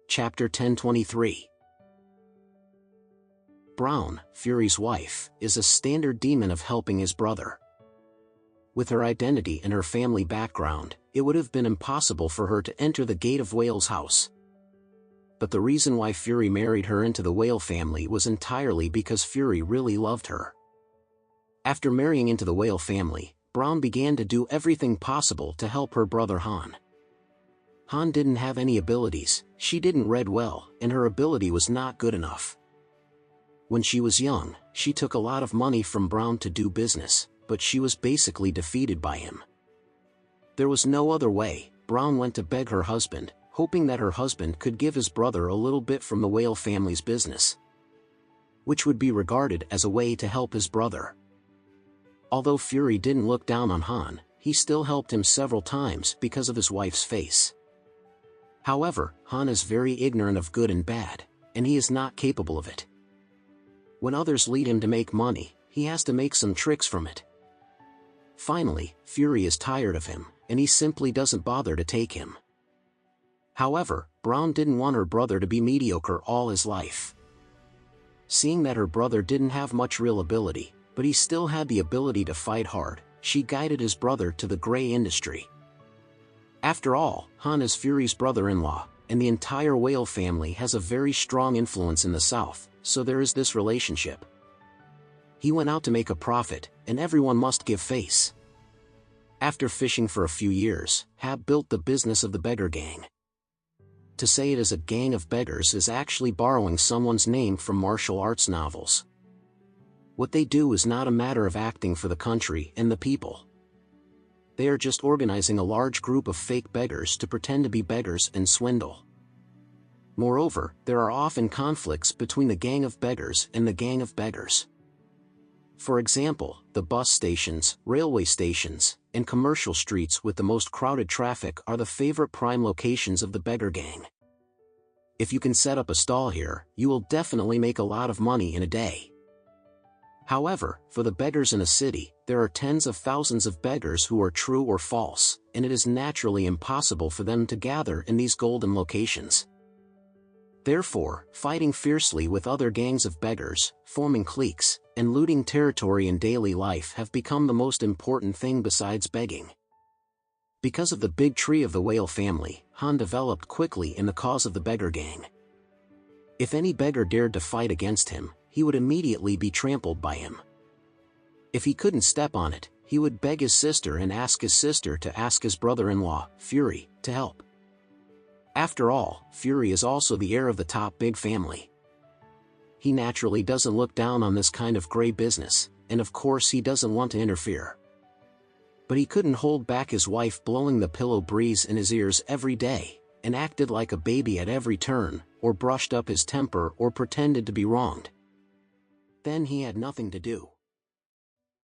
Chapter 1023. Brown, Fury's wife, is a standard demon of helping his brother. With her identity and her family background, it would have been impossible for her to enter the gate of Whale's house. But the reason why Fury married her into the Whale family was entirely because Fury really loved her. After marrying into the Whale family, Brown began to do everything possible to help her brother Han. Han didn't have any abilities, she didn't read well, and her ability was not good enough. When she was young, she took a lot of money from Brown to do business, but she was basically defeated by him. There was no other way. Brown went to beg her husband, hoping that her husband could give his brother a little bit from the Whale family's business, which would be regarded as a way to help his brother. Although Fury didn't look down on Han, he still helped him several times because of his wife's face. However, Han is very ignorant of good and bad, and he is not capable of it. When others lead him to make money, he has to make some tricks from it. Finally, Fury is tired of him, and he simply doesn't bother to take him. However, Brown didn't want her brother to be mediocre all his life. Seeing that her brother didn't have much real ability, but he still had the ability to fight hard, she guided his brother to the gray industry. After all, Han is Fury's brother-in-law, and the entire Whale family has a very strong influence in the South, so there is this relationship. He went out to make a profit, and everyone must give face. After fishing for a few years, Hab built the business of the beggar gang. To say it is a gang of beggars is actually borrowing someone's name from martial arts novels. What they do is not a matter of acting for the country and the people. They are just organizing a large group of fake beggars to pretend to be beggars and swindle. Moreover, there are often conflicts between the gang of beggars and the gang of beggars. For example, the bus stations, railway stations, and commercial streets with the most crowded traffic are the favorite prime locations of the beggar gang. If you can set up a stall here, you will definitely make a lot of money in a day. However, for the beggars in a city, there are tens of thousands of beggars who are true or false, and it is naturally impossible for them to gather in these golden locations. Therefore, fighting fiercely with other gangs of beggars, forming cliques, and looting territory in daily life have become the most important thing besides begging. Because of the big tree of the Whale family, Han developed quickly in the cause of the beggar gang. If any beggar dared to fight against him, he would immediately be trampled by him. If he couldn't step on it, he would beg his sister and ask his sister to ask his brother-in-law, Fury, to help. After all, Fury is also the heir of the top big family. He naturally doesn't look down on this kind of gray business, and of course he doesn't want to interfere. But he couldn't hold back his wife blowing the pillow breeze in his ears every day, and acted like a baby at every turn, or brushed up his temper or pretended to be wronged. Then he had nothing to do.